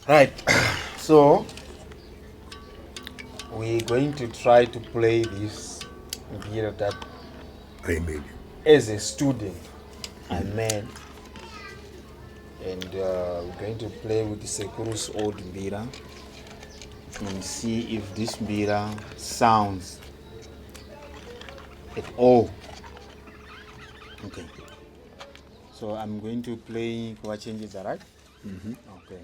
Right. So we're going to try to play this here that I made. as a student I made, and we're going to play with the Sekuru's old mbira and see if this mbira sounds at all. Okay. So I'm going to play kwa changes, alright? Okay.